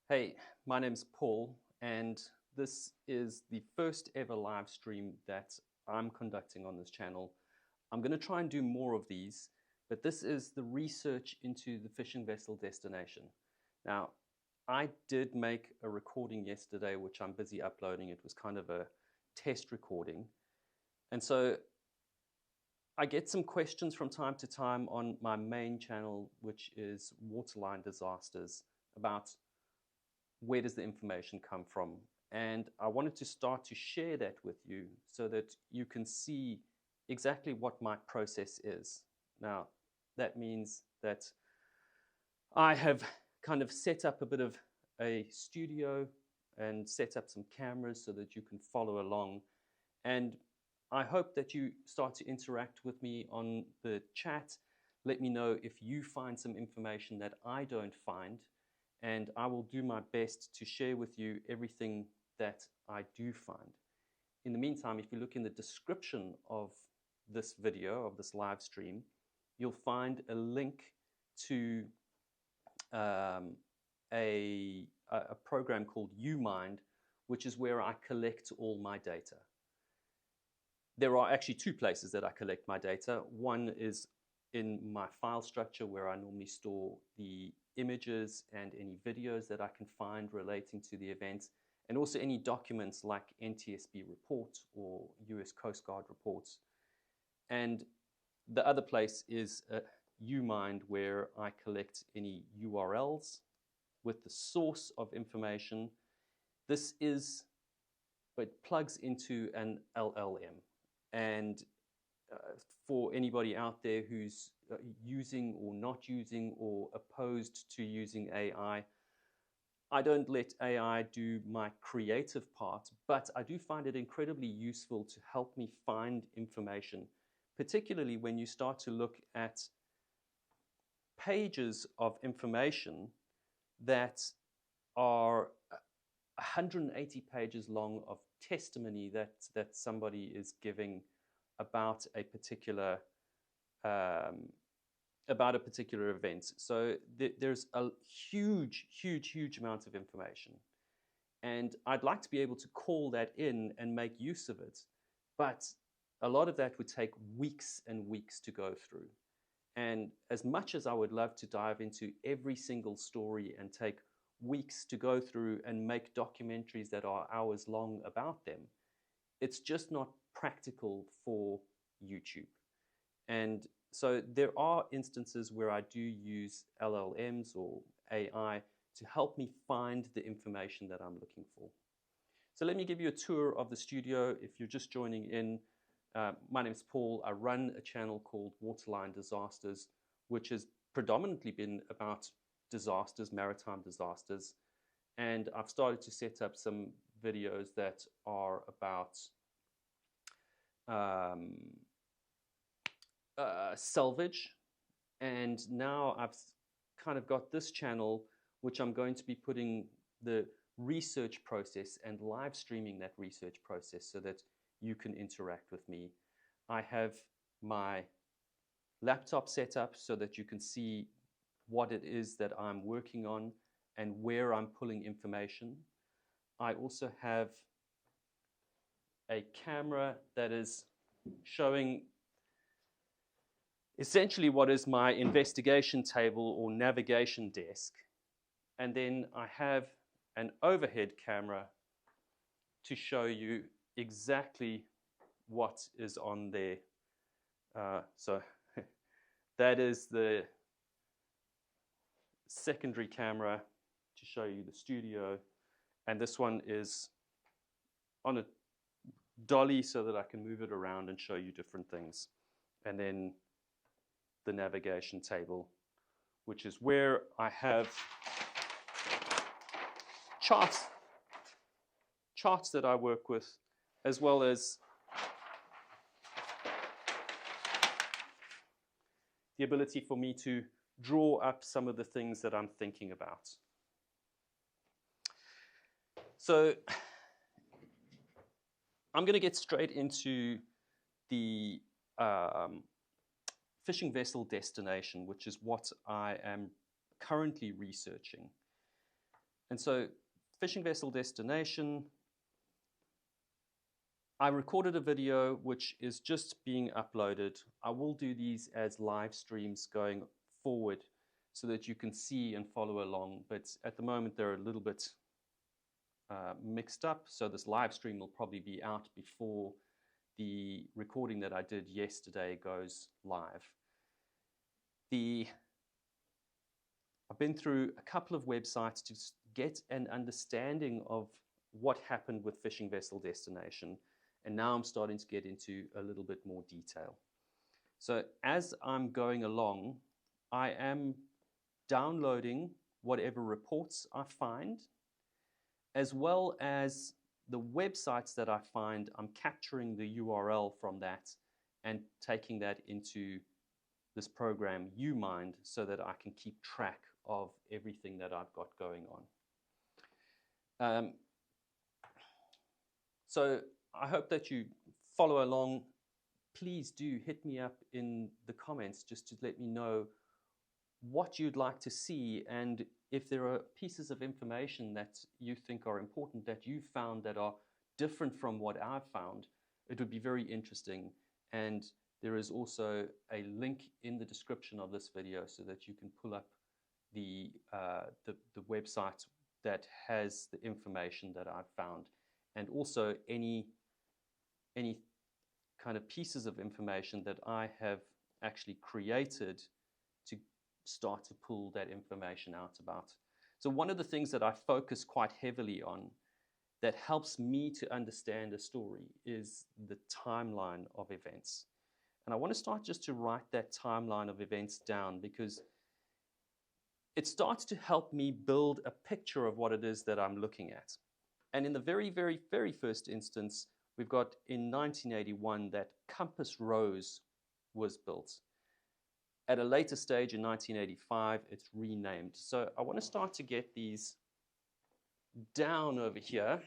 Hey, my name's Paul, and this is the first ever live stream that I'm conducting on this channel. I'm going to try and do more of these, but this is the research into the fishing vessel destination. Now, I did make a recording yesterday, which I'm busy uploading. It was kind of a test recording. And so I get some questions from time to time on my main channel, which is Waterline Disasters, about where does the information come from? And I wanted to start to share that with you so that you can see exactly what my process is. Now, that means that I have kind of set up a bit of a studio and set up some cameras so that you can follow along. And I hope that you start to interact with me on the chat. Let me know if you find some information that I don't find, and I will do my best to share with you everything that I do find. In the meantime, if you look in the description of this video, of this live stream, you'll find a link to a program called UMind, which is where I collect all my data. There are actually two places that I collect my data. One is in my file structure, where I normally store the images and any videos that I can find relating to the event, and also any documents like NTSB reports or US Coast Guard reports. And the other place is UMind, where I collect any URLs with the source of information. This is, it plugs into an LLM. And for anybody out there who's using or not using or opposed to using AI, I don't let AI do my creative part, but I do find it incredibly useful to help me find information, particularly when you start to look at pages of information that are 180 pages long of testimony that somebody is giving about a particular event. So there's a huge amount of information, and I'd like to be able to call that in and make use of it, but a lot of that would take weeks and weeks to go through. And as much as I would love to dive into every single story and take weeks to go through and make documentaries that are hours long about them, it's just not practical for YouTube. And so there are instances where I do use LLMs or AI to help me find the information that I'm looking for. So let me give you a tour of the studio. If you're just joining in, my name is Paul. I run a channel called Waterline Disasters, which has predominantly been about disasters, maritime disasters. And I've started to set up some videos that are about salvage. And now I've kind of got this channel, which I'm going to be putting the research process and live streaming that research process so that you can interact with me. I have my laptop set up so that you can see what it is that I'm working on and where I'm pulling information. I also have a camera that is showing essentially what is my investigation table or navigation desk. And then I have an overhead camera to show you exactly what is on there. So that is the secondary camera to show you the studio. And this one is on a dolly so that I can move it around and show you different things. And then the navigation table, which is where I have charts that I work with, as well as the ability for me to draw up some of the things that I'm thinking about. So I'm going to get straight into the fishing vessel destination, which is what I am currently researching. And so fishing vessel destination, I recorded a video which is just being uploaded. I will do these as live streams going forward so that you can see and follow along. But at the moment, they're a little bit mixed up. So this live stream will probably be out before the recording that I did yesterday goes live. I've been through a couple of websites to get an understanding of what happened with fishing vessel destination. And now I'm starting to get into a little bit more detail. So as I'm going along, I am downloading whatever reports I find, as well as the websites that I find. I'm capturing the URL from that and taking that into this program, UMind, so that I can keep track of everything that I've got going on. So I hope that you follow along. Please do hit me up in the comments just to let me know what you'd like to see, and if there are pieces of information that you think are important that you found that are different from what I've found. It would be very interesting. And there is also a link in the description of this video so that you can pull up the website that has the information that I've found, and also any kind of pieces of information that I have actually created to start to pull that information out about. So one of the things that I focus quite heavily on that helps me to understand a story is the timeline of events. And I want to start just to write that timeline of events down, because it starts to help me build a picture of what it is that I'm looking at. And in the very, very, very first instance, we've got in 1981 that Compass Rose was built. At a later stage in 1985, it's renamed. So I want to start to get these down over here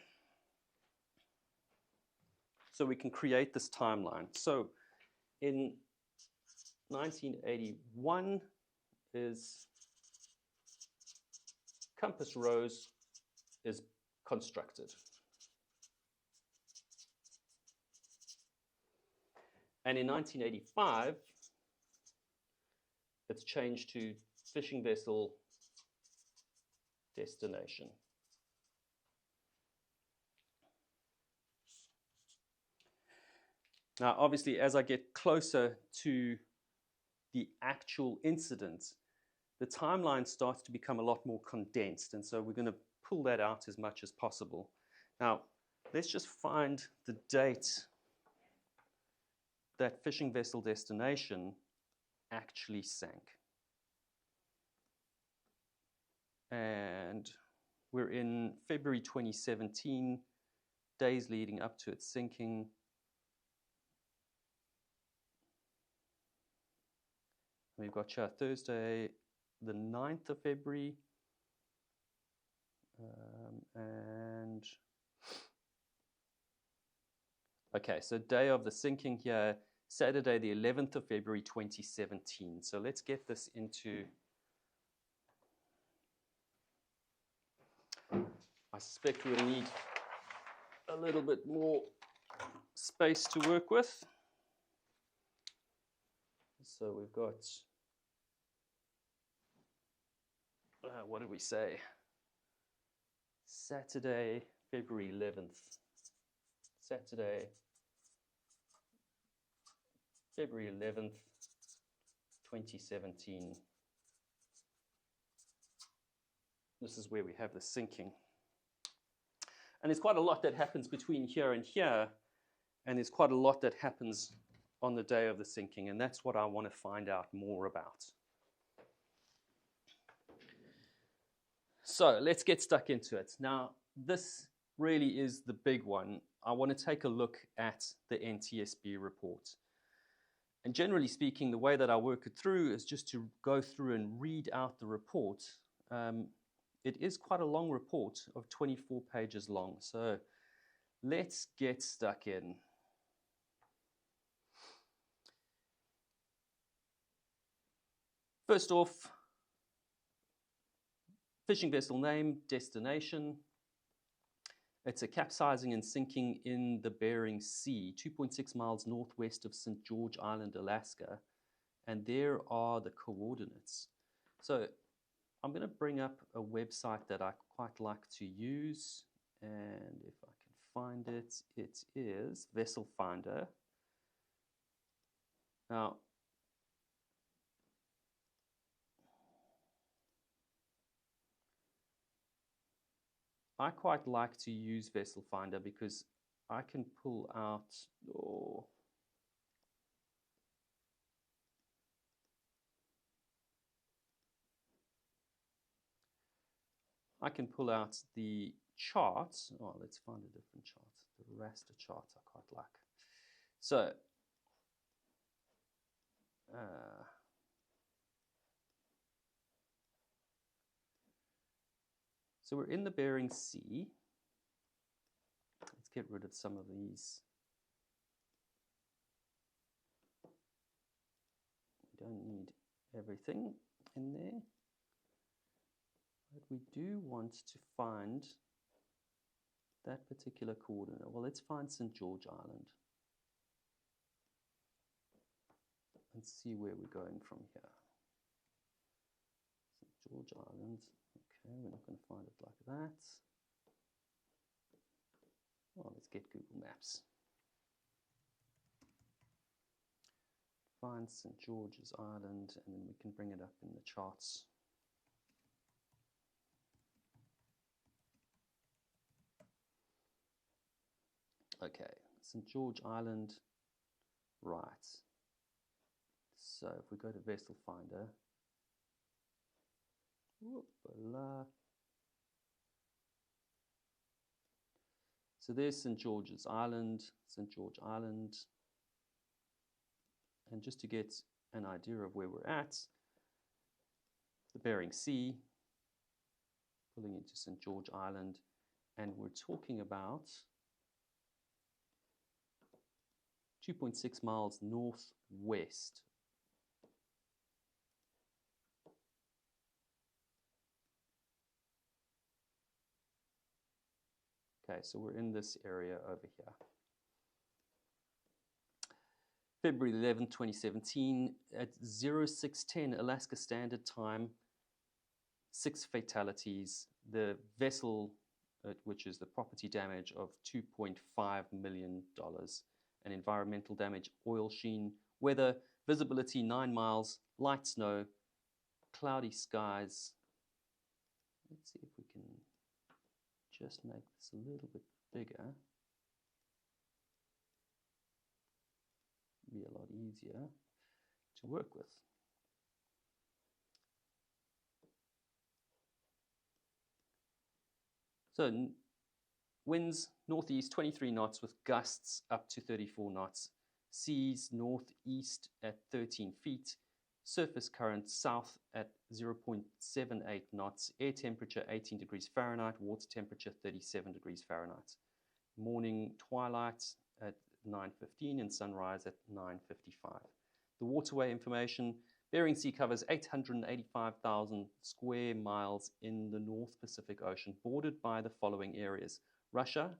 so we can create this timeline. So in 1981 is Compass Rose is constructed. And in 1985, it's changed to fishing vessel destination. Now, obviously, as I get closer to the actual incident, the timeline starts to become a lot more condensed. And so we're going to pull that out as much as possible. Now, let's just find the date that fishing vessel destination actually sank. And we're in February 2017, days leading up to its sinking. We've got Thursday, the 9th of February. Okay, so day of the sinking here, Saturday, the 11th of February, 2017. So let's get this into, I suspect we'll need a little bit more space to work with. So we've got, what did we say? Saturday, February 11th. Saturday, February 11th, 2017. This is where we have the sinking. And there's quite a lot that happens between here and here, and there's quite a lot that happens on the day of the sinking, and that's what I want to find out more about. So let's get stuck into it. Now, this really is the big one. I want to take a look at the NTSB report. And generally speaking, the way that I work it through is just to go through and read out the report. It is quite a long report of 24 pages long. So let's get stuck in. First off, Fishing vessel name, destination. It's a capsizing and sinking in the Bering Sea, 2.6 miles northwest of St. George Island, Alaska. And there are the coordinates. So I'm going to bring up a website that I quite like to use. And if I can find it, it is Vessel Finder. Now, I quite like to use Vessel Finder because I can pull out, I can pull out the charts. Oh, let's find a different chart. The raster chart I quite like. So, so we're in the Bering Sea. Let's get rid of some of these. We don't need everything in there. But we do want to find that particular coordinate. Well, let's find St. George Island and see where we're going from here. St. George Island. Okay, we're not going to find it like that. Well, let's get Google Maps. Find St. George's Island, and then we can bring it up in the charts. Okay, St. George Island, right. So if we go to Vessel Finder, whoop-a-la. So there's St. George's Island, St. George Island. And just to get an idea of where we're at, the Bering Sea, pulling into St. George Island, and we're talking about 2.6 miles northwest. Okay, so we're in this area over here. February 11, 2017, at 0610 Alaska Standard Time, 6 fatalities. The vessel, which is the property damage of $2.5 million. And environmental damage, oil sheen, weather, visibility 9 miles, light snow, cloudy skies. Let's see if we can just make this a little bit bigger. Be a lot easier to work with. So winds northeast 23 knots with gusts up to 34 knots. Seas northeast at 13 feet. Surface current south at 0.78 knots. Air temperature 18 degrees Fahrenheit. Water temperature 37 degrees Fahrenheit. Morning twilight at 9:15 and sunrise at 9:55. The waterway information, Bering Sea covers 885,000 square miles in the North Pacific Ocean, bordered by the following areas: Russia,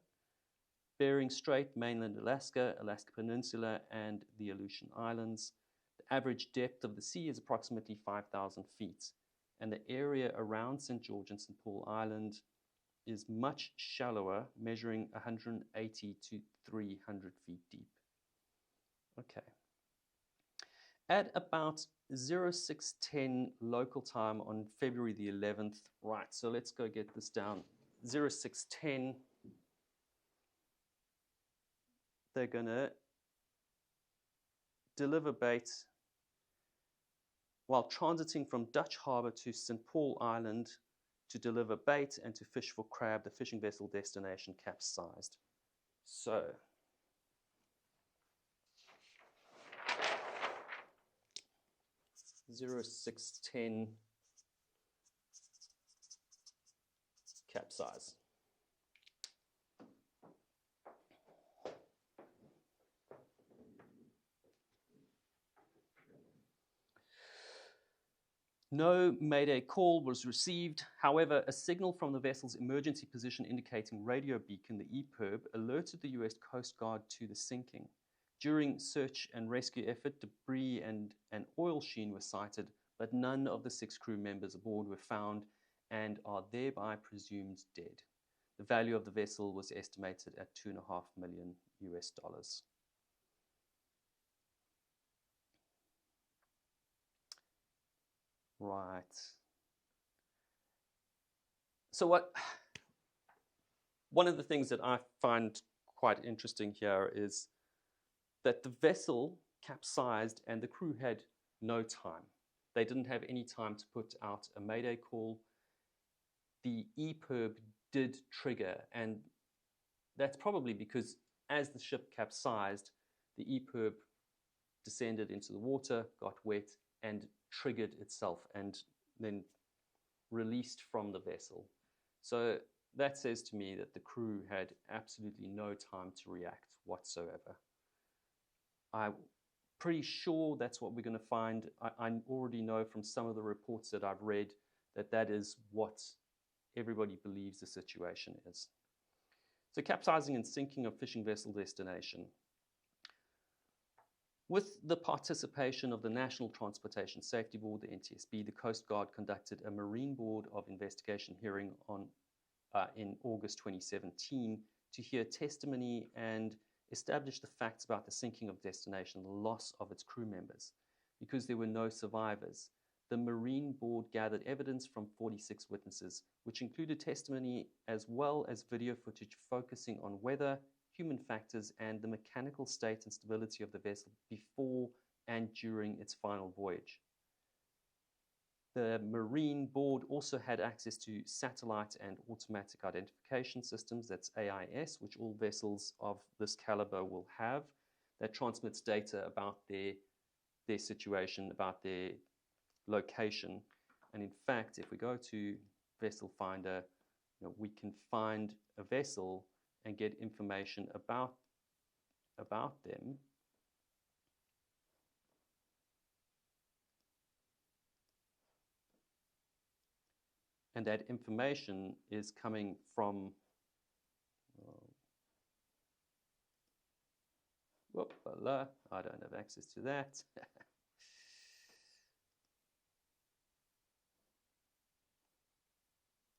Bering Strait, mainland Alaska, Alaska Peninsula, and the Aleutian Islands. The average depth of the sea is approximately 5,000 feet, and the area around St. George and St. Paul Island is much shallower, measuring 180 to 300 feet deep. Okay. At about 0610 local time on February the 11th, right, so let's go get this down. 0610, they're going to deliver bait while transiting from Dutch Harbor to St. Paul Island to deliver bait and to fish for crab. The fishing vessel destination capsized. So, (0610) capsize. No Mayday call was received. However, a signal from the vessel's emergency position indicating radio beacon, the EPIRB, alerted the US Coast Guard to the sinking. During search and rescue effort, debris and an oil sheen were sighted, but none of the 6 crew members aboard were found and are thereby presumed dead. The value of the vessel was estimated at $2.5 million US dollars. Right. So one of the things that I find quite interesting here is that the vessel capsized and the crew had no time. They didn't have any time to put out a mayday call. The EPIRB did trigger, and that's probably because as the ship capsized, the EPIRB descended into the water, got wet, and triggered itself and then released from the vessel. So that says to me that the crew had absolutely no time to react whatsoever. I'm pretty sure that's what we're going to find. I already know from some of the reports that I've read that that is what everybody believes the situation is. So capsizing and sinking of fishing vessel destination. With the participation of the National Transportation Safety Board, the NTSB, the Coast Guard conducted a Marine Board of Investigation hearing in August 2017 to hear testimony and establish the facts about the sinking of destination, the loss of its crew members. Because there were no survivors, the Marine Board gathered evidence from 46 witnesses, which included testimony as well as video footage focusing on weather, human factors, and the mechanical state and stability of the vessel before and during its final voyage. The Marine Board also had access to satellite and automatic identification systems, that's AIS, which all vessels of this caliber will have, that transmits data about their situation, about their location. And in fact, if we go to Vessel Finder, we can find a vessel and get information about them. And that information is coming from, I don't have access to that.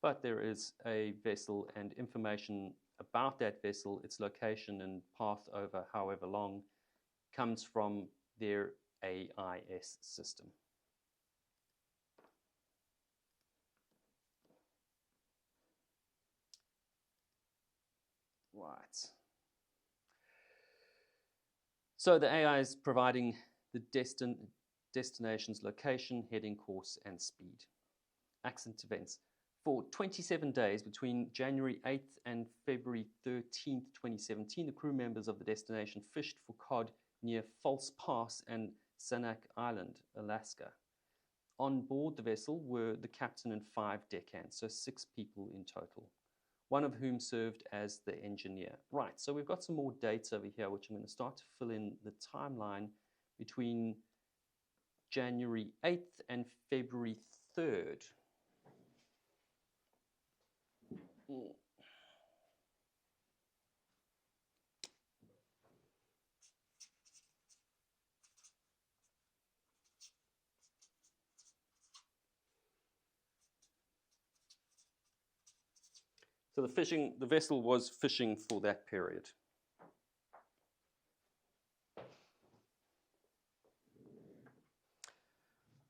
But there is a vessel and information about that vessel, its location and path over however long, comes from their AIS system. Right. So the AI is providing the destination's location, heading course, and speed. Accident events. For 27 days between January 8th and February 13th, 2017, the crew members of the destination fished for cod near False Pass and Sanak Island, Alaska. On board the vessel were the captain and 5 deckhands, so 6 people in total, one of whom served as the engineer. Right, so we've got some more data over here, which I'm going to start to fill in the timeline between January 8th and February 3rd. So the vessel was fishing for that period.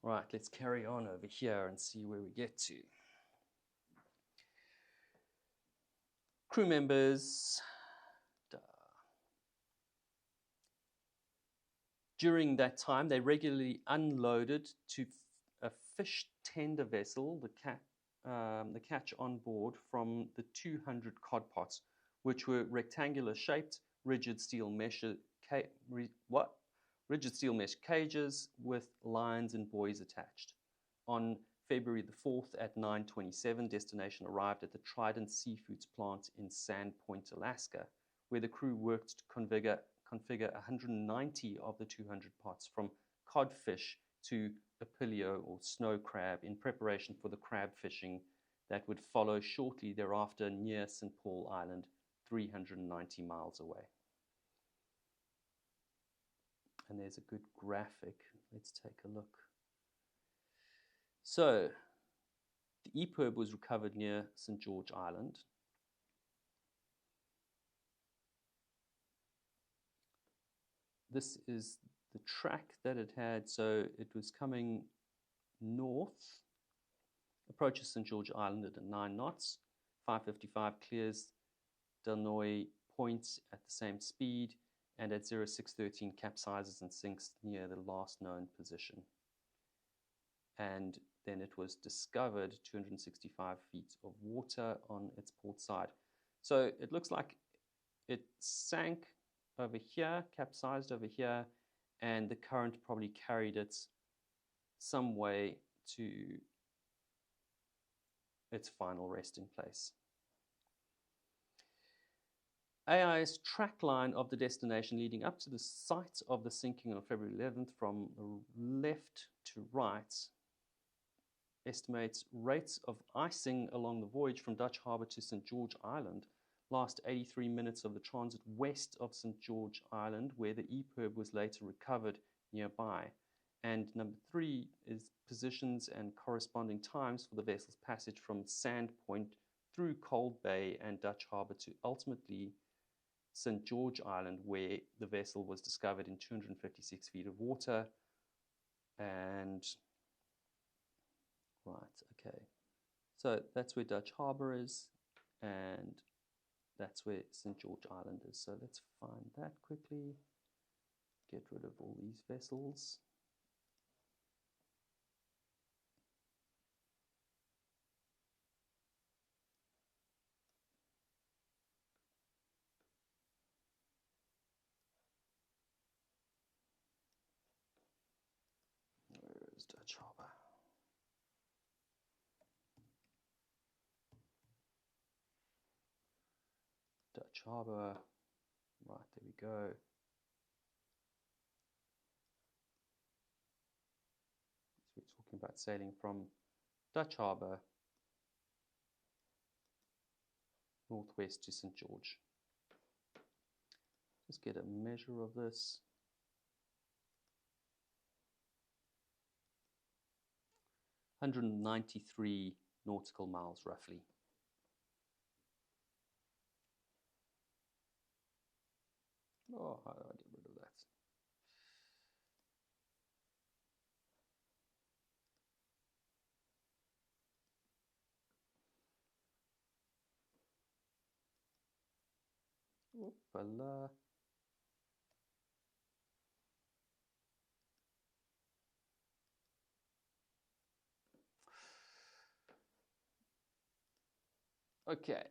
Right, let's carry on over here and see where we get to. Crew members. During that time, they regularly unloaded to a fish tender vessel, the catch on board from the 200 cod pots, which were rectangular shaped, rigid steel mesh cages with lines and buoys attached. On February the 4th at 9:27, destination arrived at the Trident Seafoods plant in Sandpoint, Alaska, where the crew worked to configure 190 of the 200 pots from codfish to a pileo or snow crab in preparation for the crab fishing that would follow shortly thereafter near St. Paul Island, 390 miles away. And there's a good graphic. Let's take a look. So, the EPIRB was recovered near St. George Island. This is the track that it had. So it was coming north, approaches St. George Island at 9 knots, 5:55 clears Delnoy Point at the same speed, and at 0613 capsizes and sinks near the last known position. And then it was discovered 265 feet of water on its port side. So it looks like it sank over here, capsized over here, and the current probably carried it some way to its final resting place. AI's track line of the destination leading up to the site of the sinking on February 11th from left to right estimates rates of icing along the voyage from Dutch Harbour to St. George Island last 83 minutes of the transit west of St. George Island, where the EPIRB was later recovered nearby. And number 3 is positions and corresponding times for the vessel's passage from Sand Point through Cold Bay and Dutch Harbour to ultimately St. George Island, where the vessel was discovered in 256 feet of water. And right, okay. So that's where Dutch Harbour is, and that's where St. George Island is. So let's find that quickly. Get rid of all these vessels. Where is Dutch Harbour? Dutch Harbour. Right, there we go. So we're talking about sailing from Dutch Harbour northwest to St. George. Just get a measure of this. 193 nautical miles roughly. Oh, how do I get rid of that? Oopala. Okay.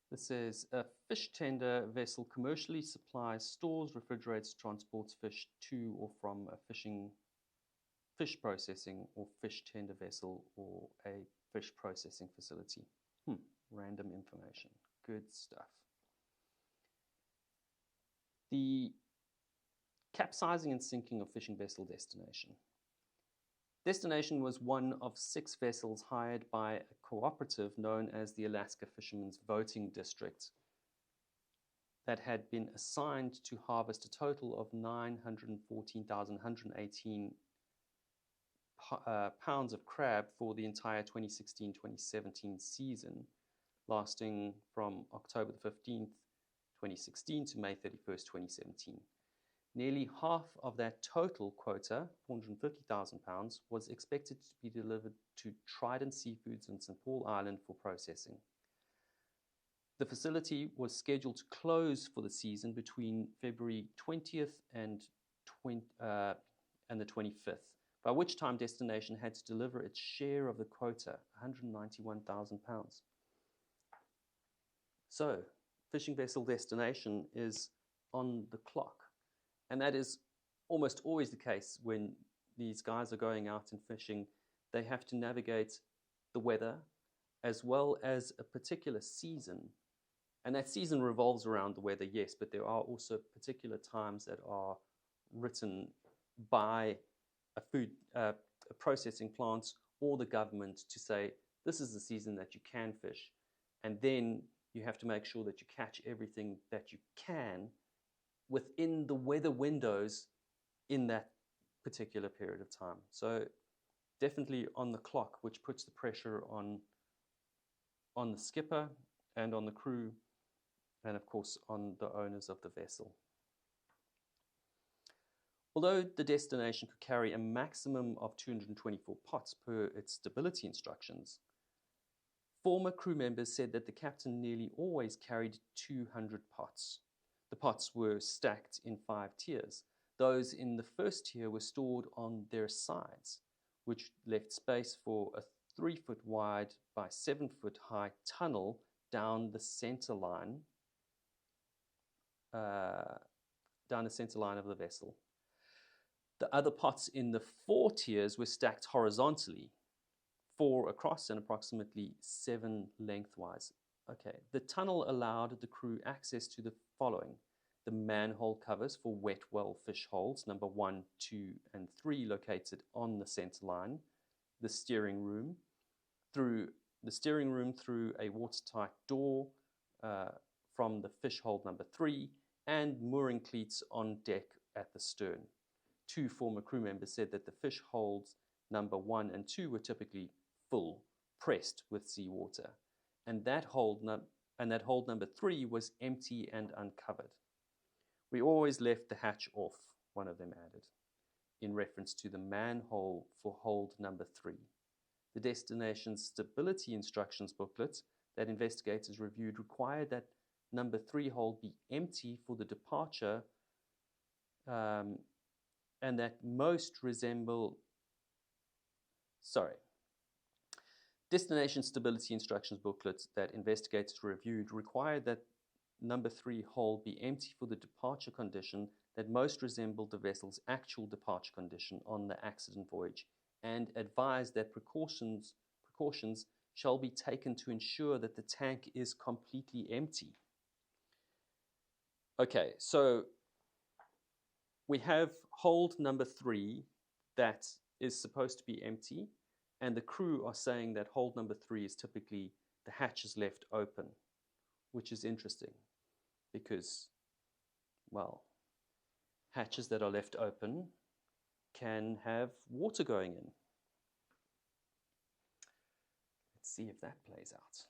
This says a fish tender vessel commercially supplies, stores, refrigerates, transports fish to or from a fish processing or fish tender vessel or a fish processing facility. Random information. Good stuff. The capsizing and sinking of fishing vessel Destination. Destination was one of 6 vessels hired by a cooperative known as the Alaska Fishermen's Voting District that had been assigned to harvest a total of 914,118 pounds of crab for the entire 2016-2017 season, lasting from October the 15th, 2016 to May 31st, 2017. Nearly half of that total quota, 450,000 pounds, was expected to be delivered to Trident Seafoods on St. Paul Island for processing. The facility was scheduled to close for the season between February 20th and the 25th, by which time Destination had to deliver its share of the quota, 191,000 pounds. So, fishing vessel Destination is on the clock. And that is almost always the case when these guys are going out and fishing. They have to navigate the weather as well as a particular season And that season revolves around the weather, yes, but there are also particular times that are written by a food processing plants or the government to say, this is the season that you can fish. And then you have to make sure that you catch everything that you can within the weather windows in that particular period of time. So definitely on the clock, which puts the pressure on the skipper and on the crew, and of course on the owners of the vessel. Although the destination could carry a maximum of 224 pots per its stability instructions, former crew members said that the captain nearly always carried 200 pots. The pots were stacked in 5 tiers. Those in the first tier were stored on their sides, which left space for a 3-foot wide by 7-foot high tunnel down the center line of the vessel. The other pots in the 4 tiers were stacked horizontally, 4 across and approximately 7 lengthwise. Okay, the tunnel allowed the crew access to the following: the manhole covers for wet well fish holes, number 1, 2, and 3, located on the center line, the steering room through a watertight door from the fish hole number 3, and mooring cleats on deck at the stern. 2 former crew members said that the fish holds number 1 and 2 were typically full, pressed with seawater, and that hold number 3 was empty and uncovered. We always left the hatch off, one of them added, in reference to the manhole for hold number 3. The destination's stability instructions booklet that investigators reviewed required that number 3 hold be empty for the departure and that most resemble... Destination stability instructions booklet that investigators reviewed required that number 3 hold be empty for the departure condition that most resembled the vessel's actual departure condition on the accident voyage, and advised that precautions shall be taken to ensure that the tank is completely empty. Okay, so we have hold number 3 that is supposed to be empty, and the crew are saying that hold number 3 is typically the hatch is left open, which is interesting because, well, hatches that are left open can have water going in. Let's see if that plays out.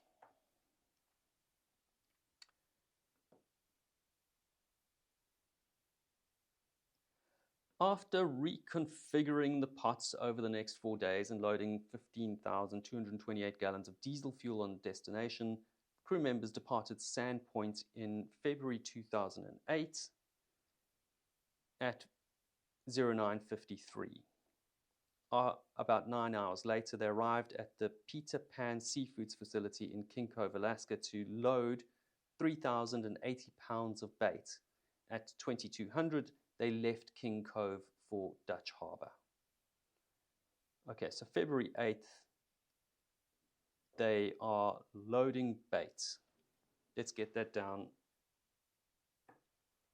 After reconfiguring the pots over the next 4 days and loading 15,228 gallons of diesel fuel on destination, crew members departed Sandpoint in February 2008 at 09:53. About 9 hours later, they arrived at the Peter Pan Seafoods facility in King Cove, Alaska, to load 3,080 pounds of bait. At 2200, they left King Cove for Dutch Harbor. Okay, so February 8th, they are loading bait. Let's get that down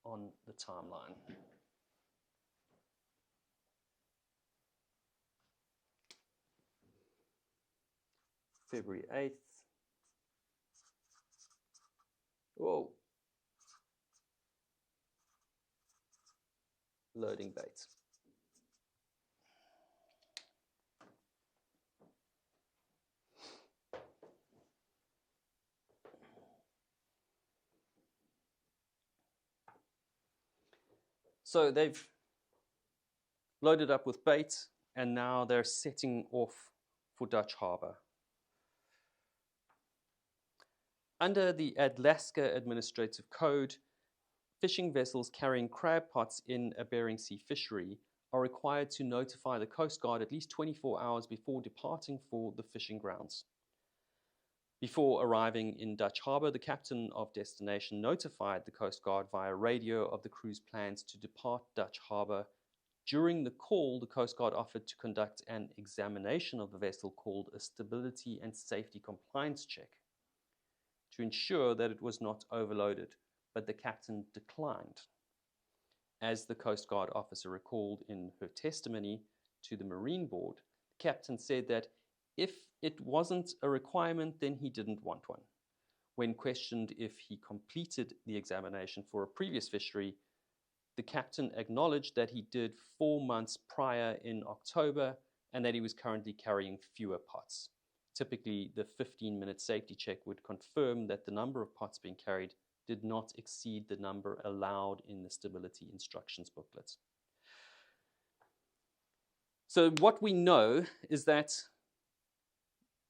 on the timeline. February 8th. Whoa. Loading bait. So they've loaded up with bait, and now they're setting off for Dutch Harbor. Under the Alaska Administrative Code, fishing vessels carrying crab pots in a Bering Sea fishery are required to notify the Coast Guard at least 24 hours before departing for the fishing grounds. Before arriving in Dutch Harbor, the captain of destination notified the Coast Guard via radio of the crew's plans to depart Dutch Harbor. During the call, the Coast Guard offered to conduct an examination of the vessel called a stability and safety compliance check. to ensure that it was not overloaded, but the captain declined. As the Coast Guard officer recalled in her testimony to the Marine Board, the captain said that if it wasn't a requirement, then he didn't want one. When questioned if he completed the examination for a previous fishery, the captain acknowledged that he did 4 months prior in October and that he was currently carrying fewer pots. Typically, the 15-minute safety check would confirm that the number of pots being carried did not exceed the number allowed in the stability instructions booklet. So what we know is that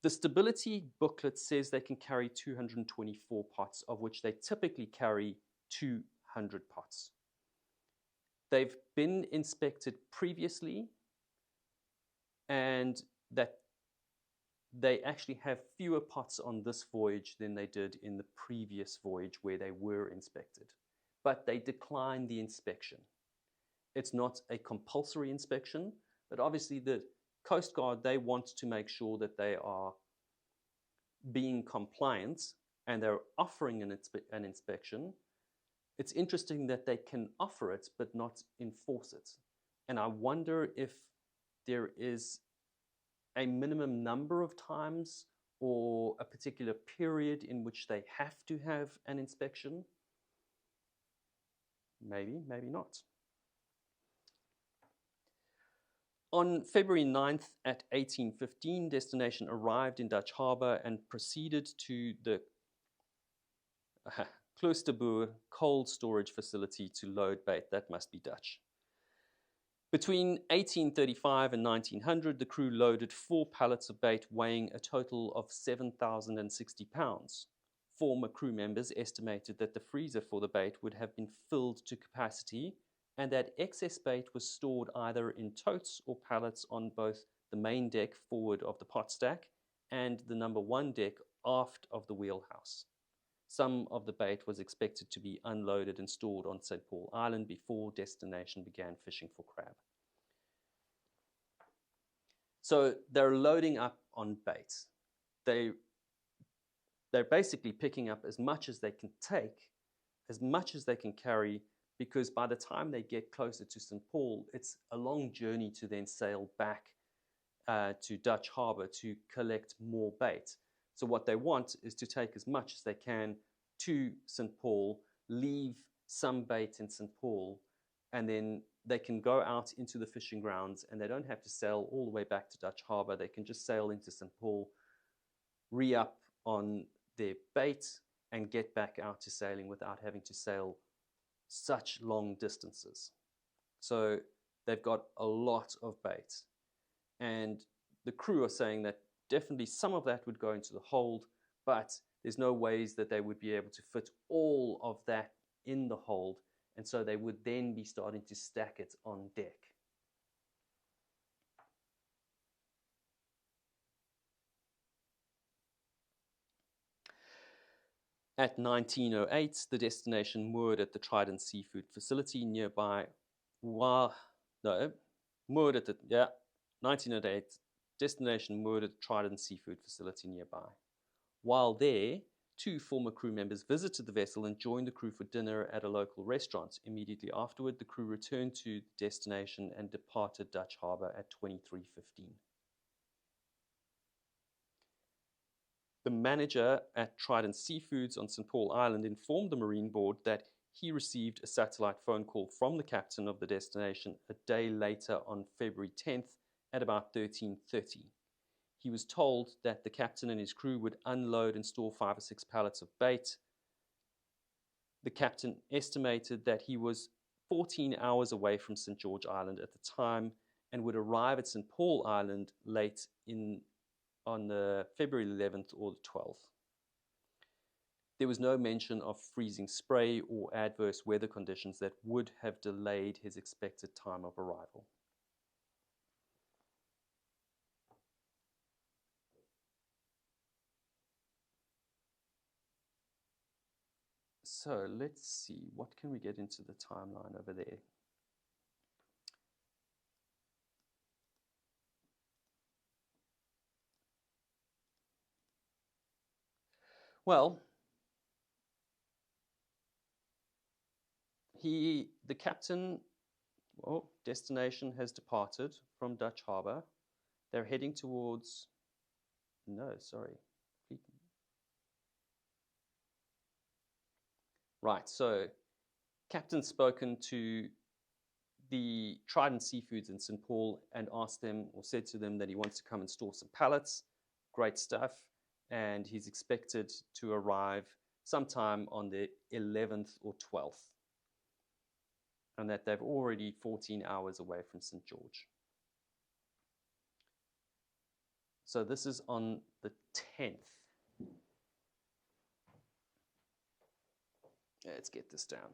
the stability booklet says they can carry 224 pots, of which they typically carry 200 pots. They've been inspected previously, and that they actually have fewer pots on this voyage than they did in the previous voyage where they were inspected. But they declined the inspection. It's not a compulsory inspection, but obviously the Coast Guard, they want to make sure that they are being compliant and they're offering an inspection. It's interesting that they can offer it but not enforce it. And I wonder if there is a minimum number of times or a particular period in which they have to have an inspection. Maybe, maybe not. On February 9th at 1815, Destination arrived in Dutch Harbour and proceeded to the Kloosterboer cold storage facility to load bait. That must be Dutch. Between 1835 and 1900, the crew loaded 4 pallets of bait weighing a total of 7,060 pounds. Former crew members estimated that the freezer for the bait would have been filled to capacity and that excess bait was stored either in totes or pallets on both the main deck forward of the pot stack and the number 1 deck aft of the wheelhouse. Some of the bait was expected to be unloaded and stored on St. Paul Island before Destination began fishing for crab. So they're loading up on bait. They're basically picking up as much as they can take, as much as they can carry, because by the time they get closer to St. Paul, it's a long journey to then sail back to Dutch Harbour to collect more bait. So what they want is to take as much as they can to St. Paul, leave some bait in St. Paul, and then they can go out into the fishing grounds and they don't have to sail all the way back to Dutch Harbour. They can just sail into St. Paul, re-up on their bait, and get back out to sailing without having to sail such long distances. So they've got a lot of bait. And the crew are saying that definitely some of that would go into the hold, but there's no ways that they would be able to fit all of that in the hold, and so they would then be starting to stack it on deck. At 1908, the Destination moored at the Trident Seafood Facility nearby. 1908, Destination moored at the Trident Seafood Facility nearby. While there, 2 former crew members visited the vessel and joined the crew for dinner at a local restaurant. Immediately afterward, the crew returned to Destination and departed Dutch Harbour at 23:15. The manager at Trident Seafoods on St. Paul Island informed the Marine Board that he received a satellite phone call from the captain of the Destination a day later on February 10th at about 13:30. He was told that the captain and his crew would unload and store 5 or 6 pallets of bait. The captain estimated that he was 14 hours away from St. George Island at the time and would arrive at St. Paul Island late on the February 11th or the 12th. There was no mention of freezing spray or adverse weather conditions that would have delayed his expected time of arrival. So let's see, what can we get into the timeline over there? Well, The captain, well, destination has departed from Dutch Harbor. They're heading towards, no, sorry. Right, so captain's spoken to the Trident Seafoods in St. Paul and asked them, or said to them, that he wants to come and store some pallets. Great stuff. And he's expected to arrive sometime on the 11th or 12th. And that they're already 14 hours away from St. George. So this is on the 10th. Let's get this down.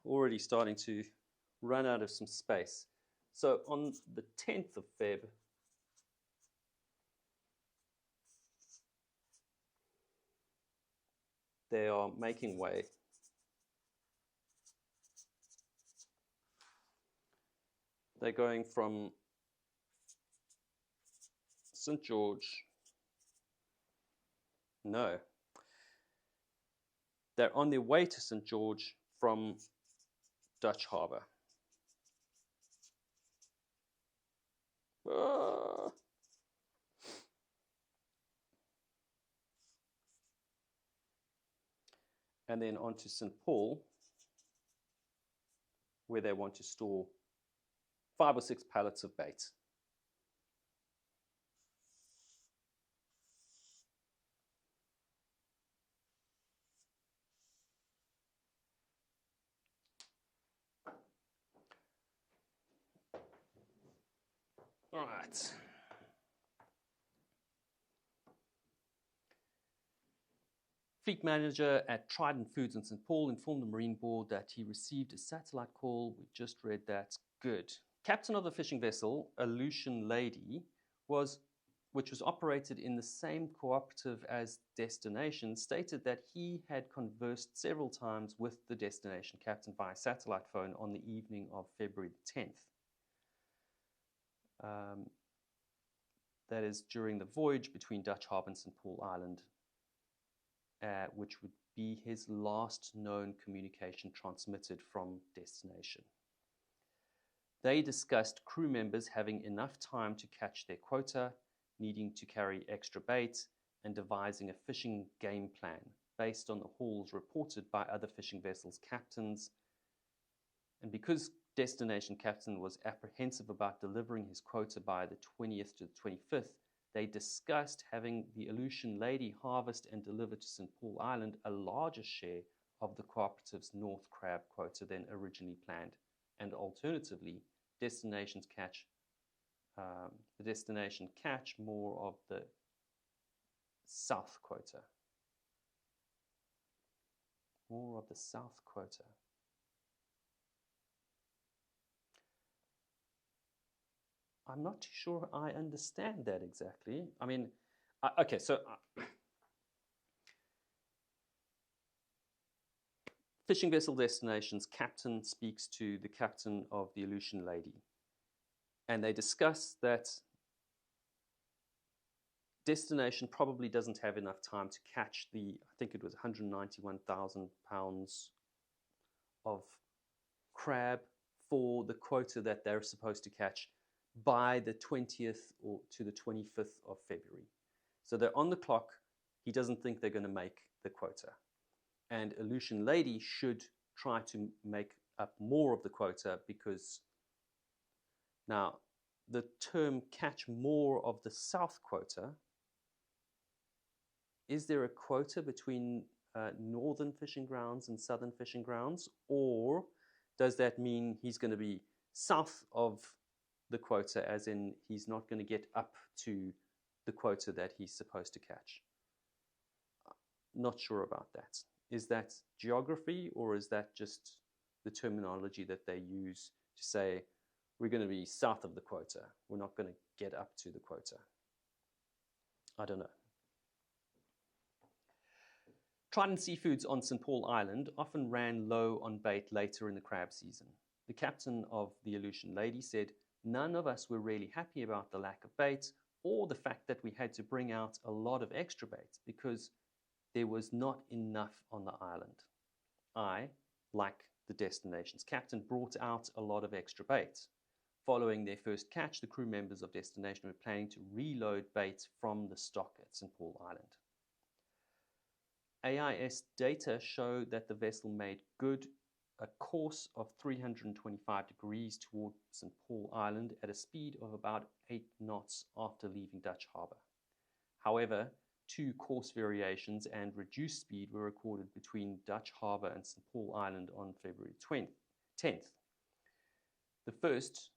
Already starting to run out of some space. So on the 10th of Feb, they are making way. They're going from St. George. No. They're on their way to St. George from Dutch Harbor. And then on to St. Paul, where they want to store 5 or 6 pallets of bait. All right. Fleet manager at Trident Foods in St. Paul informed the Marine Board that he received a satellite call. We just read that. Good. Captain of the fishing vessel, Aleutian Lady, which was operated in the same cooperative as Destination, stated that he had conversed several times with the Destination captain via satellite phone on the evening of February 10th. That is during the voyage between Dutch Harbor and St. Paul Island, which would be his last known communication transmitted from Destination. They discussed crew members having enough time to catch their quota, needing to carry extra bait, and devising a fishing game plan based on the hauls reported by other fishing vessels' captains. And because Destination captain was apprehensive about delivering his quota by the 20th to the 25th, they discussed having the Aleutian Lady harvest and deliver to St. Paul Island a larger share of the cooperative's North crab quota than originally planned, and alternatively, the Destination catch more of the South quota. More of the South quota. I'm not too sure I understand that exactly. I mean, okay, so fishing vessel Destination's captain speaks to the captain of the Aleutian Lady, and they discuss that Destination probably doesn't have enough time to catch I think it was 191,000 pounds of crab for the quota that they're supposed to catch by the 20th or to the 25th of February. So they're on the clock. He doesn't think they're going to make the quota. And Aleutian Lady should try to make up more of the quota, because now the term catch more of the South quota, is there a quota between northern fishing grounds and southern fishing grounds? Or does that mean he's going to be south of the quota, as in he's not going to get up to the quota that he's supposed to catch? Not sure about that. Is that geography, or is that just the terminology that they use to say, we're going to be south of the quota, we're not going to get up to the quota? I don't know. Trident Seafoods on St. Paul Island often ran low on bait later in the crab season. The captain of the Aleutian Lady said, "None of us were really happy about the lack of bait, or the fact that we had to bring out a lot of extra bait because there was not enough on the island. I, like the destination's captain, brought out a lot of extra bait. Following their first catch, the crew members of Destination were planning to reload bait from the stock at St. Paul Island. AIS data show that the vessel made good a course of 325 degrees toward St. Paul Island at a speed of about 8 knots after leaving Dutch Harbour. However, 2 course variations and reduced speed were recorded between Dutch Harbour and St. Paul Island on February 10th. The first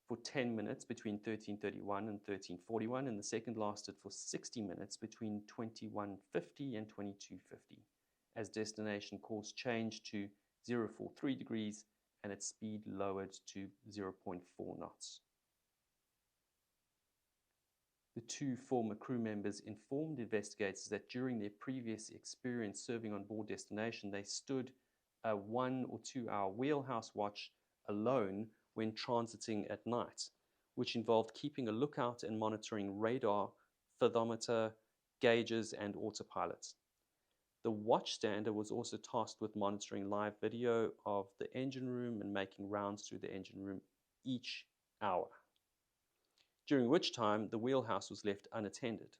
for 10 minutes between 13:31 and 13:41, and the second lasted for 60 minutes between 21:50 and 22:50, as destination course changed to 043 degrees and its speed lowered to 0.4 knots. The 2 former crew members informed investigators that during their previous experience serving on board Destination, they stood a 1 or 2 hour wheelhouse watch alone when transiting at night, which involved keeping a lookout and monitoring radar, thermometer, gauges, and autopilot. The watchstander was also tasked with monitoring live video of the engine room and making rounds through the engine room each hour, during which time the wheelhouse was left unattended.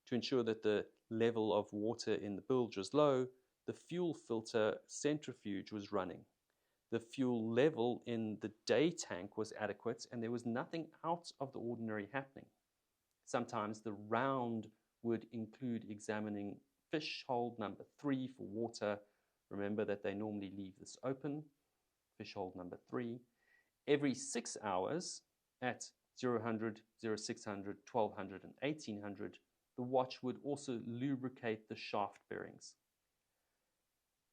To ensure that the level of water in the bilge was low, the fuel filter centrifuge was running. The fuel level in the day tank was adequate, and there was nothing out of the ordinary happening. Sometimes the round would include examining fish hold number 3 for water. Remember that they normally leave this open. Fish hold number 3. Every 6 hours at 000, 0600, 1200, and 1800, the watch would also lubricate the shaft bearings.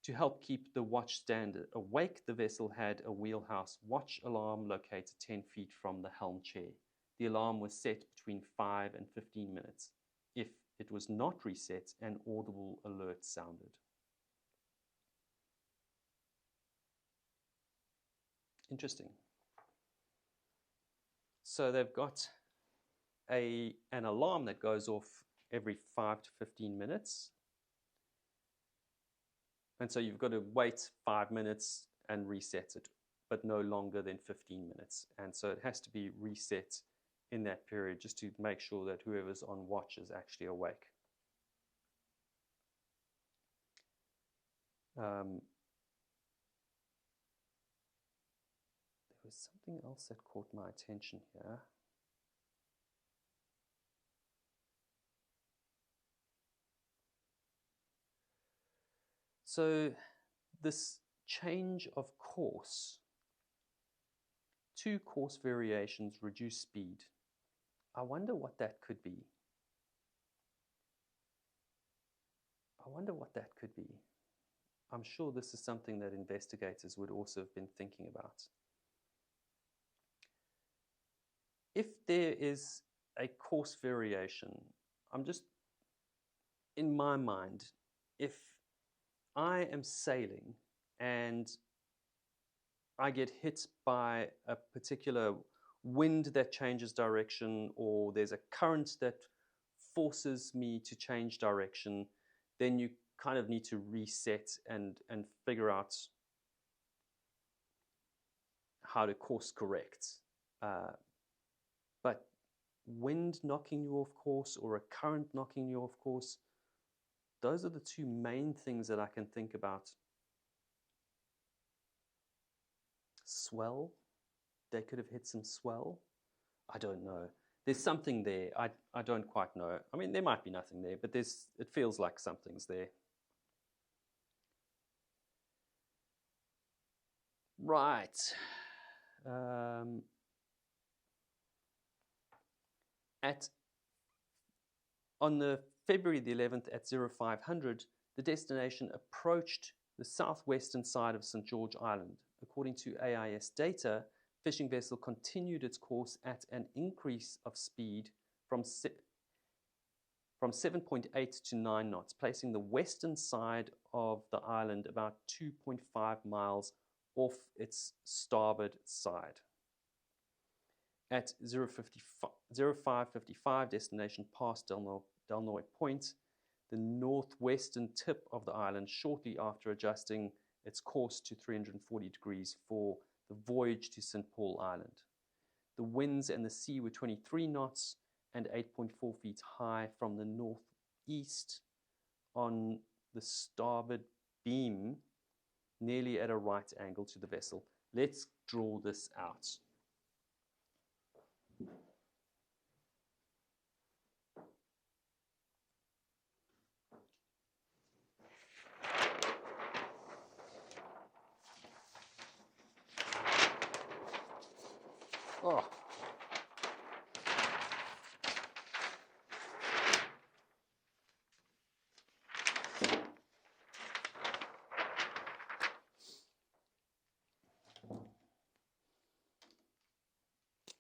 To help keep the watchstander awake, the vessel had a wheelhouse watch alarm located 10 feet from the helm chair. The alarm was set between 5 and 15 minutes. If it was not reset, an audible alert sounded. Interesting. So they've got an alarm that goes off every 5 to 15 minutes. And so you've got to wait 5 minutes and reset it, but no longer than 15 minutes. And so it has to be reset in that period just to make sure that whoever's on watch is actually awake. There was something else that caught my attention here. So this change of course, 2 course variations reduce speed. I wonder what that could be. I'm sure this is something that investigators would also have been thinking about. If there is a course variation, in my mind, if I am sailing and I get hit by a particular wind that changes direction, or there's a current that forces me to change direction, then you kind of need to reset and figure out how to course correct. But wind knocking you off course or a current knocking you off course, those are the 2 main things that I can think about. Swell, they could have hit some swell. I don't know. There's something there. I don't quite know. I mean, there might be nothing there, but it feels like something's there. Right. On the February the 11th at 0500, the Destination approached the southwestern side of St. George Island. According to AIS data, fishing vessel continued its course at an increase of speed from 7.8 to 9 knots, placing the western side of the island about 2.5 miles off its starboard side. At 0555, Destination passed Delnoy Point, the northwestern tip of the island, shortly after adjusting its course to 340 degrees for the voyage to St. Paul Island. The winds and the sea were 23 knots and 8.4 feet high from the northeast on the starboard beam, nearly at a right angle to the vessel. Let's draw this out. Oh.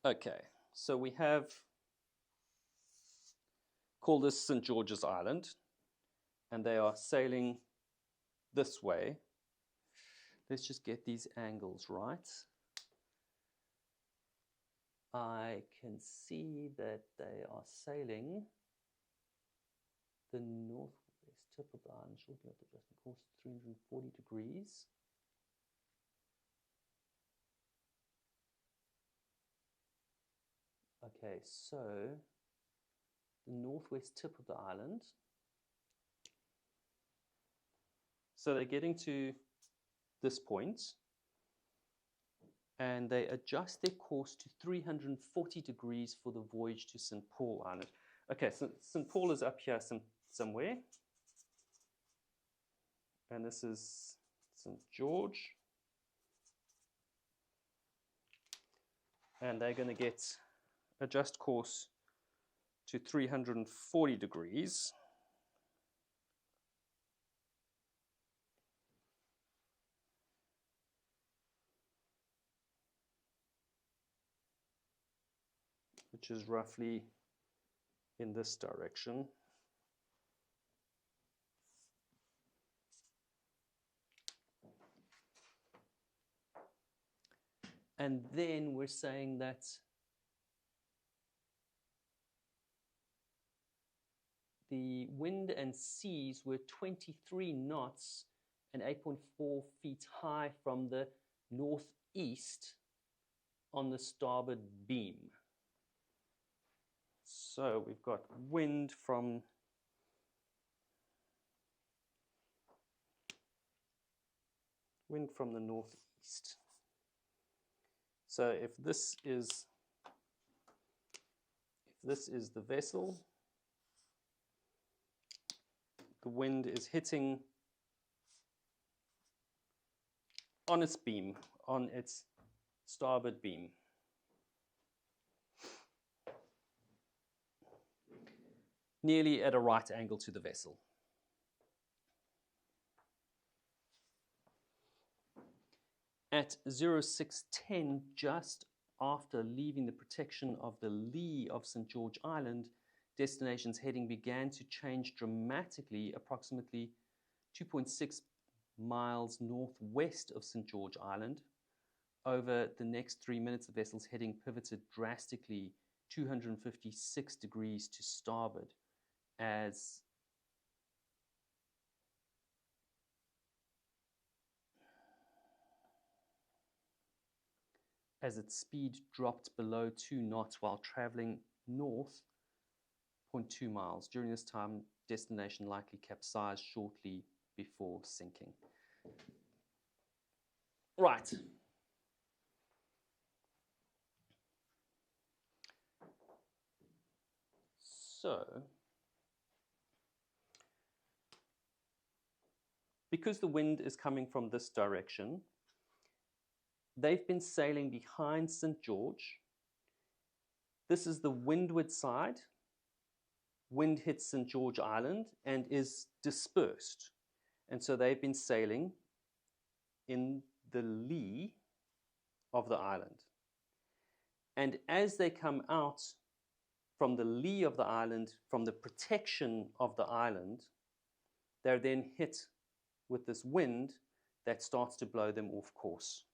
Okay, so we have called this St. George's Island, and they are sailing this way. Let's just get these angles right. I can see that they are sailing the northwest tip of the island, shortly after adjusting course 340 degrees. Okay, so the northwest tip of the island. So they're getting to this point, and they adjust their course to 340 degrees for the voyage to St. Paul Island. Okay, so St. Paul is up here somewhere, and this is St. George, and they're going to adjust course to 340 degrees. Which is roughly in this direction. And then we're saying that the wind and seas were 23 knots and 8.4 feet high from the northeast on the starboard beam. So we've got wind from the northeast. So if this is the vessel, the wind is hitting on its beam, on its starboard beam. Nearly at a right angle to the vessel. At 0610, just after leaving the protection of the lee of St. George Island, destination's heading began to change dramatically, approximately 2.6 miles northwest of St. George Island. Over the next 3 minutes, the vessel's heading pivoted drastically 256 degrees to starboard as its speed dropped below 2 knots while traveling north 0.2 miles. During this time, destination likely capsized shortly before sinking. Right. So, because the wind is coming from this direction, they've been sailing behind St. George. This is the windward side. Wind hits St. George Island and is dispersed. And so they've been sailing in the lee of the island. And as they come out from the lee of the island, from the protection of the island, they're then hit with this wind that starts to blow them off course.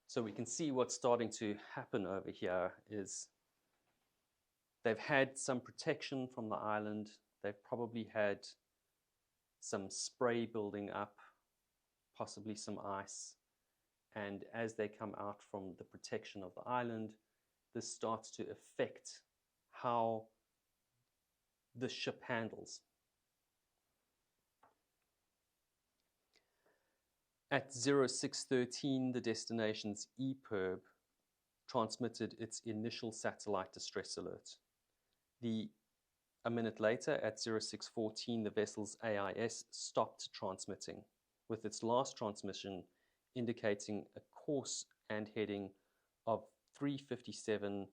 So we can see what's starting to happen over here is They've had some protection from the island. They've probably had some spray building up, possibly some ice. And as they come out from the protection of the island, this starts to affect how the ship handles. At 0613, the destination's EPIRB transmitted its initial satellite distress alert. A minute later, at 0614, the vessel's AIS stopped transmitting, with its last transmission indicating a course and heading of 357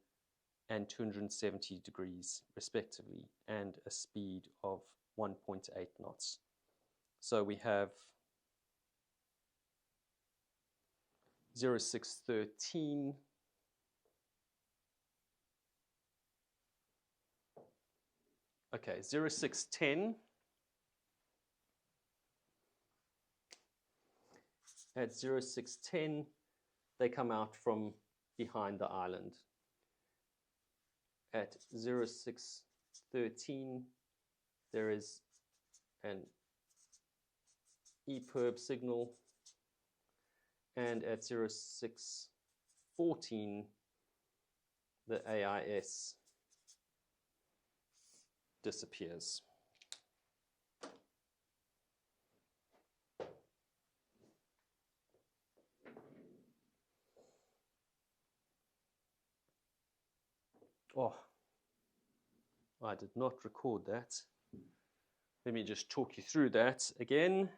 and 270 degrees, respectively, and a speed of 1.8 knots. So we have 0613. Okay, 0610. At 0610, they come out from behind the island. At 0613, there is an EPIRB signal. And at 0614, the AIS disappears. Oh, I did not record that. Let me just talk you through that again.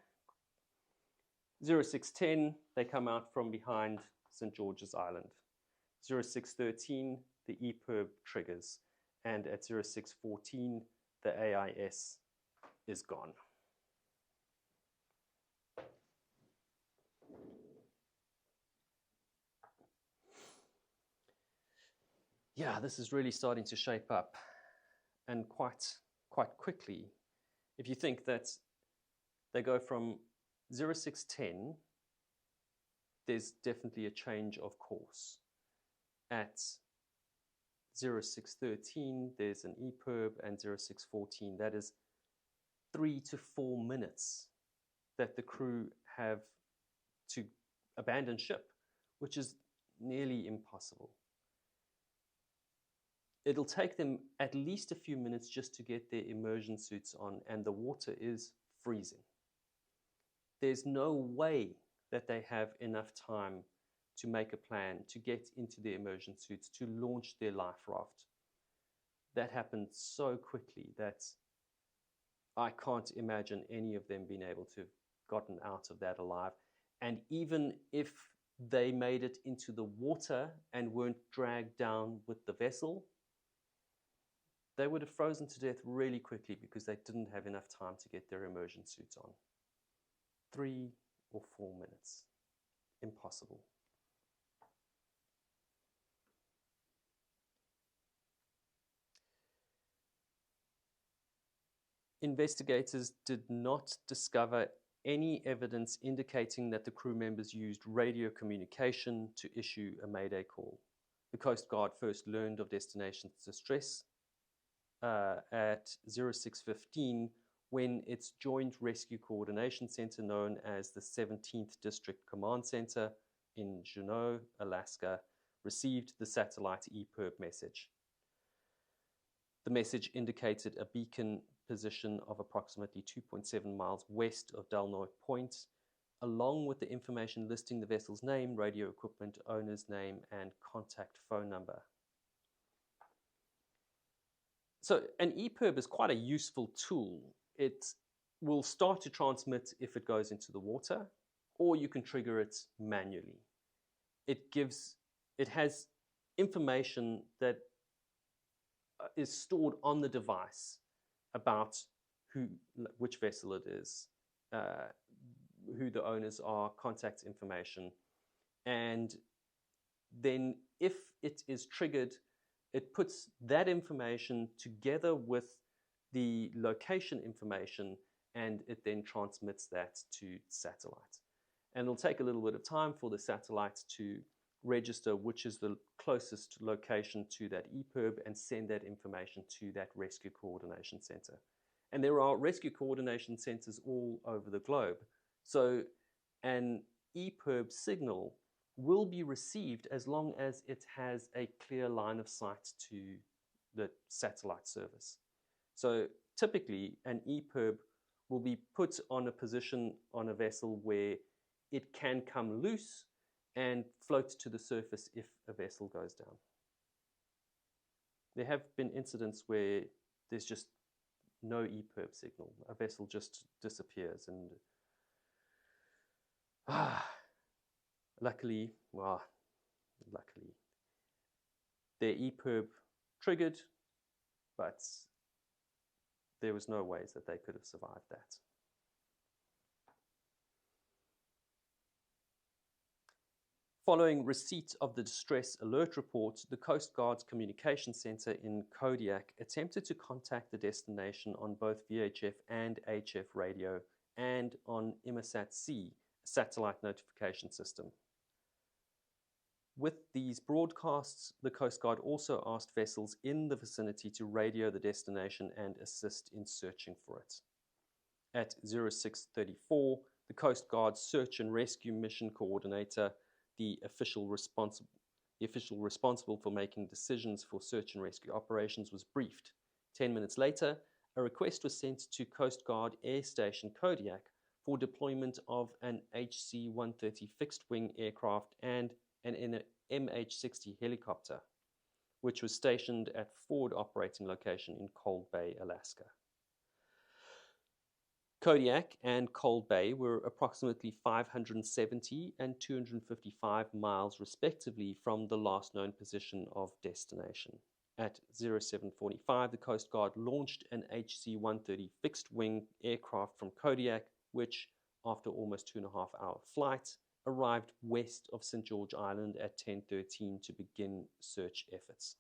0610, they come out from behind St. George's Island. 0613, the EPIRB triggers. And at 0614, the AIS is gone. Yeah, this is really starting to shape up, and quite quickly. If you think that they go from 0610, there's definitely a change of course. At 0613, there's an EPIRB, and 0614, that is 3 to 4 minutes that the crew have to abandon ship, which is nearly impossible. It'll take them at least a few minutes just to get their immersion suits on, and the water is freezing. There's no way that they have enough time to make a plan, to get into their immersion suits, to launch their life raft. That happened so quickly that I can't imagine any of them being able to have gotten out of that alive. And even if they made it into the water and weren't dragged down with the vessel, they would have frozen to death really quickly because they didn't have enough time to get their immersion suits on. 3 or 4 minutes. Impossible. Investigators did not discover any evidence indicating that the crew members used radio communication to issue a mayday call. The Coast Guard first learned of destination distress at 0615 when its Joint Rescue Coordination Center, known as the 17th District Command Center in Juneau, Alaska, received the satellite EPIRB message. The message indicated a beacon position of approximately 2.7 miles west of Delnoy Point, along with the information listing the vessel's name, radio equipment, owner's name, and contact phone number. So an EPIRB is quite a useful tool. It will start to transmit if it goes into the water, or you can trigger it manually. It has information that is stored on the device about which vessel it is, who the owners are, contact information. And then if it is triggered, it puts that information together with the location information, and it then transmits that to satellite. And it'll take a little bit of time for the satellite to register which is the closest location to that EPIRB and send that information to that rescue coordination center. And there are rescue coordination centers all over the globe. So an EPIRB signal will be received as long as it has a clear line of sight to the satellite service. So typically an EPIRB will be put on a position on a vessel where it can come loose and float to the surface if a vessel goes down. There have been incidents where there's just no EPIRB signal. A vessel just disappears, and luckily, their EPIRB triggered, but there was no ways that they could have survived that. Following receipt of the distress alert report, the Coast Guard's communication center in Kodiak attempted to contact the destination on both VHF and HF radio and on Inmarsat-C, a satellite notification system. With these broadcasts, the Coast Guard also asked vessels in the vicinity to radio the destination and assist in searching for it. At 0634, the Coast Guard's Search and Rescue Mission Coordinator, the official responsible for making decisions for search and rescue operations, was briefed. 10 minutes later, a request was sent to Coast Guard Air Station Kodiak for deployment of an HC-130 fixed-wing aircraft and an MH-60 helicopter, which was stationed at forward operating location in Cold Bay, Alaska. Kodiak and Cold Bay were approximately 570 and 255 miles respectively from the last known position of destination. At 0745, the Coast Guard launched an HC-130 fixed-wing aircraft from Kodiak, which, after almost 2.5-hour flight, arrived west of St. George Island at 10:13 to begin search efforts.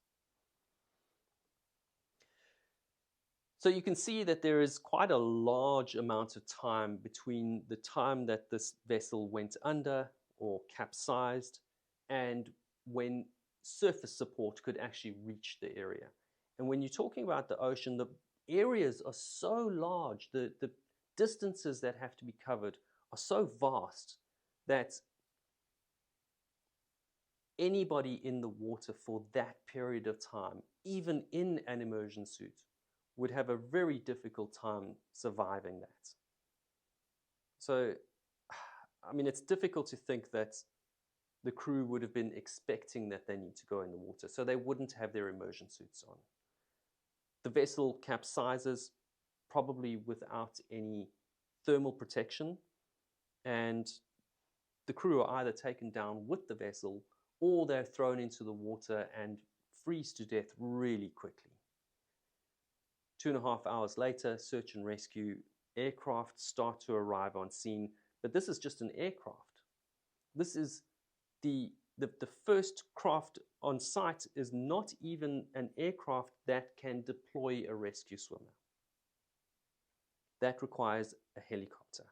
So you can see that there is quite a large amount of time between the time that this vessel went under or capsized and when surface support could actually reach the area. And when you're talking about the ocean, the areas are so large, the distances that have to be covered are so vast that anybody in the water for that period of time, even in an immersion suit, would have a very difficult time surviving that. So, I mean, it's difficult to think that the crew would have been expecting that they need to go in the water, so they wouldn't have their immersion suits on. The vessel capsizes probably without any thermal protection, and the crew are either taken down with the vessel or they're thrown into the water and freeze to death really quickly. 2.5 hours later, search and rescue aircraft start to arrive on scene, but this is just an aircraft. This is the first craft on site is not even an aircraft that can deploy a rescue swimmer. That requires a helicopter.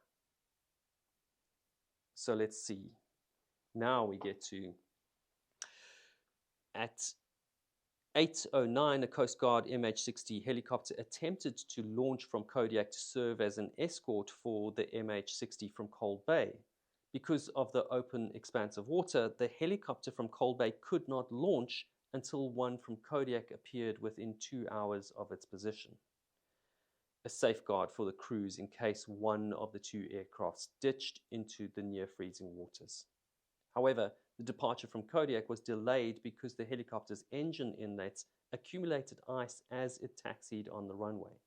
So let's see. Now we get to, at 8:09, a Coast Guard MH-60 helicopter attempted to launch from Kodiak to serve as an escort for the MH-60 from Cold Bay. Because of the open expanse of water, the helicopter from Cold Bay could not launch until one from Kodiak appeared within 2 hours of its position, a safeguard for the crews in case one of the two aircrafts ditched into the near-freezing waters. However, the departure from Kodiak was delayed because the helicopter's engine inlets accumulated ice as it taxied on the runway.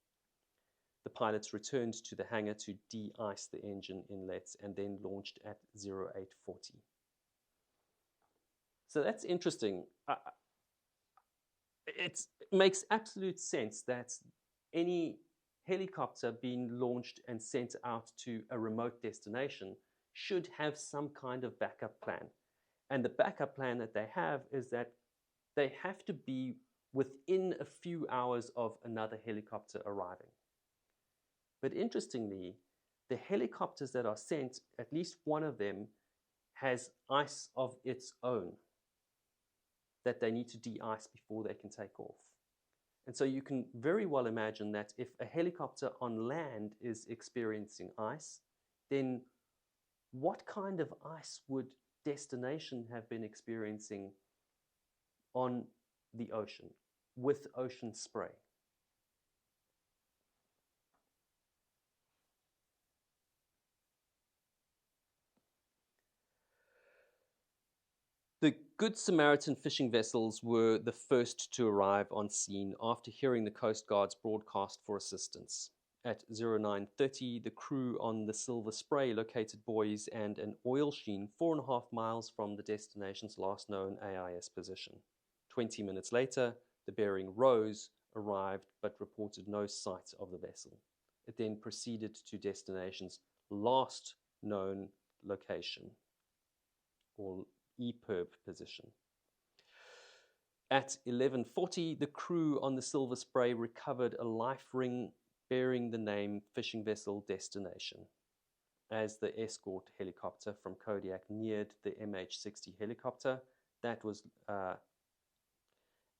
The pilots returned to the hangar to de-ice the engine inlets and then launched at 0840. So that's interesting. It makes absolute sense that any helicopter being launched and sent out to a remote destination should have some kind of backup plan. And the backup plan that they have is that they have to be within a few hours of another helicopter arriving. But interestingly, the helicopters that are sent, at least one of them has ice of its own. that they need to de-ice before they can take off. And so you can very well imagine that if a helicopter on land is experiencing ice, then what kind of ice would destination have been experiencing on the ocean with ocean spray? The Good Samaritan fishing vessels were the first to arrive on scene after hearing the Coast Guard's broadcast for assistance. At 09:30, the crew on the Silver Spray located buoys and an oil sheen 4.5 miles from the destination's last known AIS position. 20 minutes later, the bearing Rose arrived but reported no sight of the vessel. It then proceeded to destination's last known location, or EPIRB position. At 11:40, the crew on the Silver Spray recovered a life ring bearing the name Fishing Vessel Destination. As the escort helicopter from Kodiak neared the MH-60 helicopter,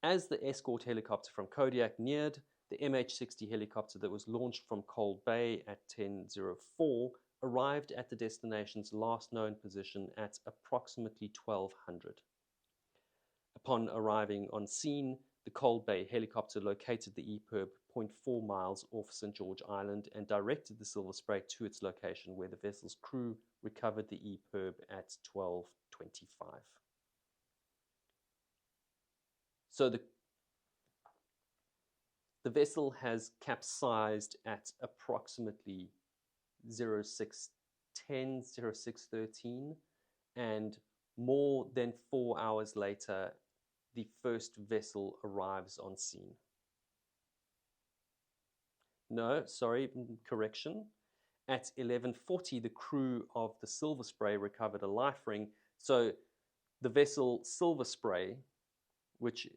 as the escort helicopter from Kodiak neared the MH-60 helicopter that was launched from Cold Bay at 10:04, arrived at the destination's last known position at approximately 1200. Upon arriving on scene, the Cold Bay helicopter located the EPIRB 0.4 miles off St. George Island and directed the Silver Spray to its location, where the vessel's crew recovered the EPIRB at 12:25. So the vessel has capsized at approximately 06:10, 06:13, and more than 4 hours later, the first vessel arrives on scene. No, sorry, correction. At 11:40, the crew of the Silver Spray recovered a life ring. So the vessel Silver Spray, which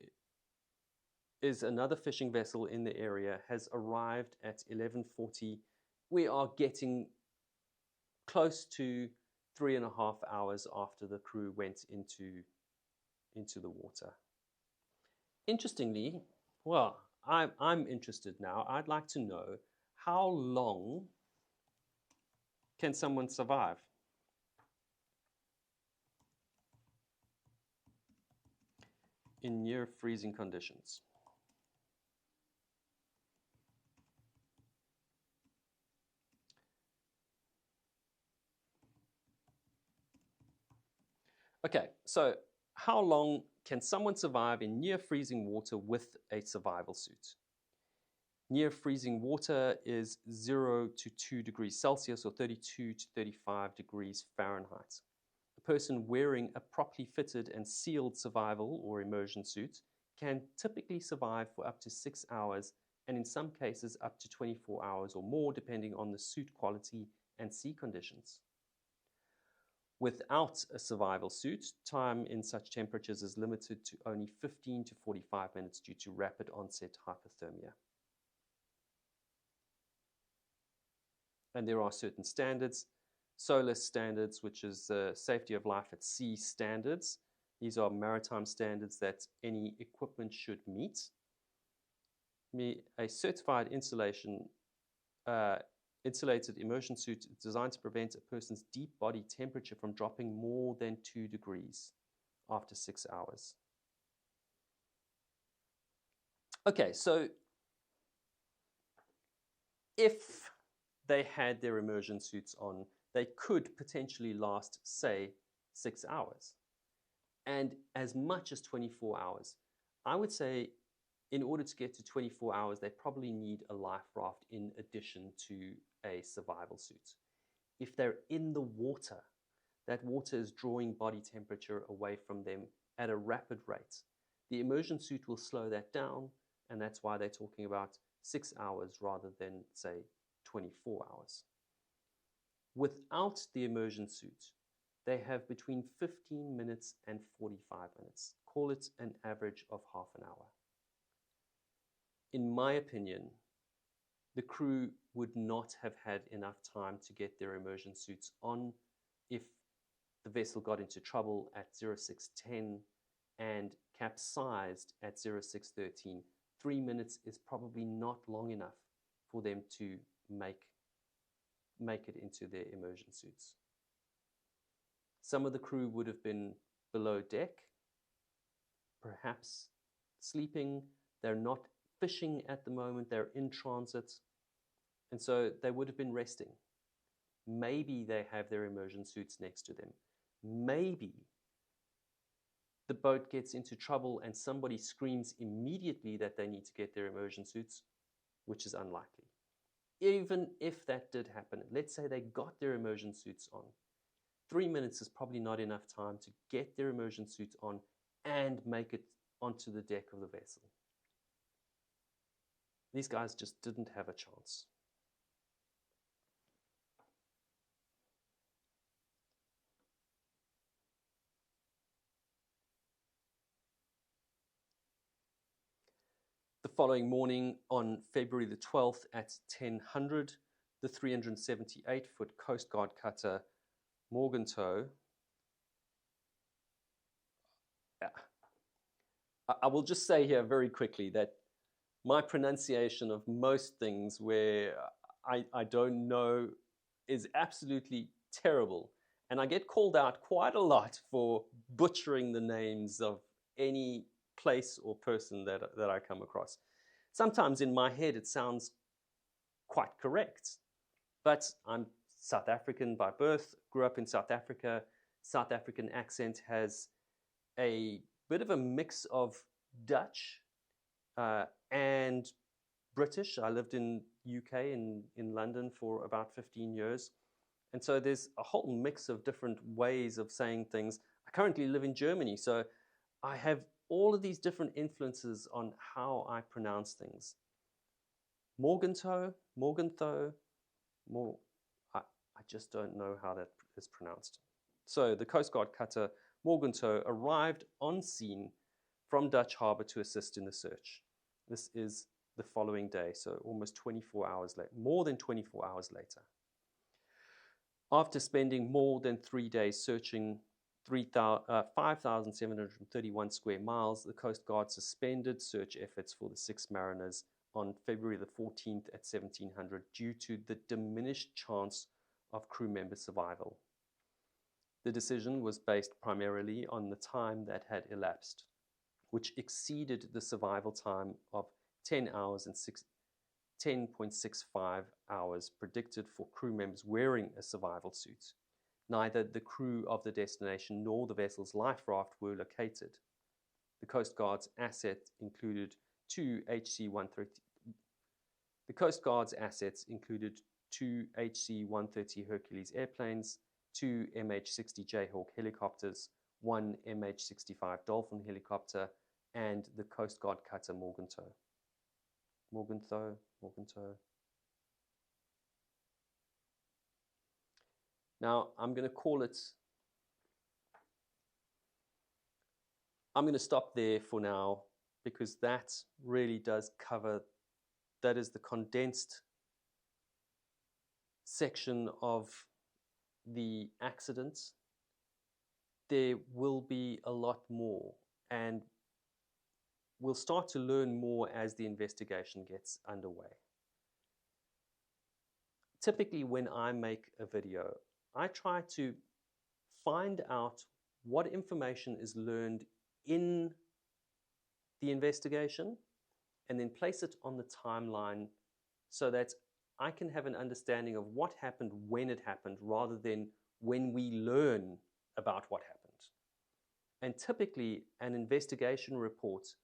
is another fishing vessel in the area, has arrived at 11:40. We are getting close to 3.5 hours after the crew went into the water. Interestingly, well, I'm interested now. I'd like to know, how long can someone survive in near freezing conditions? Okay, so how long can someone survive in near freezing water with a survival suit? Near freezing water is 0 to 2 degrees Celsius or 32 to 35 degrees Fahrenheit. A person wearing a properly fitted and sealed survival or immersion suit can typically survive for up to 6 hours, and in some cases up to 24 hours or more, depending on the suit quality and sea conditions. Without a survival suit, time in such temperatures is limited to only 15 to 45 minutes due to rapid onset hypothermia. And there are certain standards. SOLAS standards, which is safety of life at sea standards. These are maritime standards that any equipment should meet. A certified insulated immersion suit is designed to prevent a person's deep body temperature from dropping more than 2 degrees after 6 hours. Okay, so if they had their immersion suits on, they could potentially last, say, 6 hours and as much as 24 hours. I would say in order to get to 24 hours, they probably need a life raft in addition to a survival suit. If they're in the water, that water is drawing body temperature away from them at a rapid rate. The immersion suit will slow that down, and that's why they're talking about 6 hours rather than, say, 24 hours. Without the immersion suit, they have between 15 minutes and 45 minutes. Call it an average of half an hour. In my opinion, the crew would not have had enough time to get their immersion suits on if the vessel got into trouble at 06:10 and capsized at 0613. 3 minutes is probably not long enough for them to make it into their immersion suits. Some of the crew would have been below deck, perhaps sleeping. They're not fishing at the moment, they're in transit, and so they would have been resting. Maybe they have their immersion suits next to them. Maybe the boat gets into trouble and somebody screams immediately that they need to get their immersion suits, which is unlikely. Even if that did happen, let's say they got their immersion suits on, 3 minutes is probably not enough time to get their immersion suits on and make it onto the deck of the vessel. These guys just didn't have a chance. The following morning, on February the 12th at 1000, the 378-foot Coast Guard cutter Morgantow. I will just say here very quickly that my pronunciation of most things where I don't know is absolutely terrible. And I get called out quite a lot for butchering the names of any place or person that I come across. Sometimes in my head it sounds quite correct, but I'm South African by birth, grew up in South Africa. South African accent has a bit of a mix of Dutch and British. I lived in UK in London for about 15 years. And so there's a whole mix of different ways of saying things. I currently live in Germany, so I have all of these different influences on how I pronounce things. Morgantow, I just don't know how that is pronounced. So the Coast Guard cutter Morgantow arrived on scene from Dutch Harbour to assist in the search. This is the following day, so almost 24 hours later, more than 24 hours later. After spending more than 3 days searching 5,731 square miles, the Coast Guard suspended search efforts for the 6 mariners on February the 14th at 1700 due to the diminished chance of crew member survival. The decision was based primarily on the time that had elapsed, which exceeded the survival time of 10 hours and 10.65 hours predicted for crew members wearing a survival suit. Neither the crew of the destination nor the vessel's life raft were located. The Coast Guard's assets included two HC-130 Hercules airplanes, two MH-60 Jayhawk helicopters, one MH-65 Dolphin helicopter, and the Coast Guard cutter Morgantow. Now, I'm going to stop there for now because that really does cover, that is the condensed section of the accident. There will be a lot more, and we'll start to learn more as the investigation gets underway. Typically, when I make a video, I try to find out what information is learned in the investigation and then place it on the timeline so that I can have an understanding of what happened when it happened rather than when we learn about what happened. And typically, an investigation report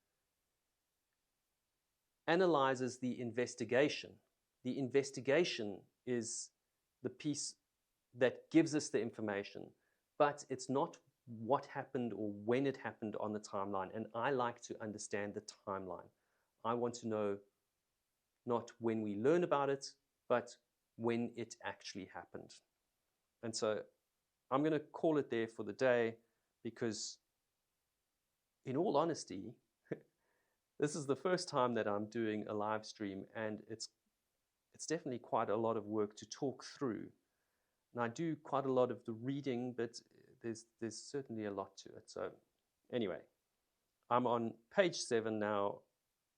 analyzes the investigation. The investigation is the piece that gives us the information, but it's not what happened or when it happened on the timeline. And I like to understand the timeline. I want to know not when we learn about it, but when it actually happened. And so I'm going to call it there for the day because, in all honesty, this is the first time that I'm doing a live stream, and it's definitely quite a lot of work to talk through. And I do quite a lot of the reading, but there's certainly a lot to it. So anyway, I'm on page 7 now,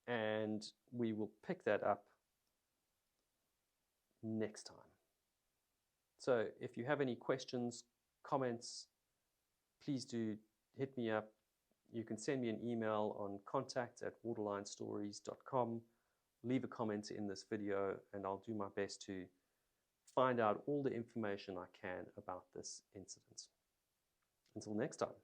and we will pick that up next time. So if you have any questions, comments, please do hit me up. You can send me an email on contact@waterlinestories.com. Leave a comment in this video, and I'll do my best to find out all the information I can about this incident. Until next time.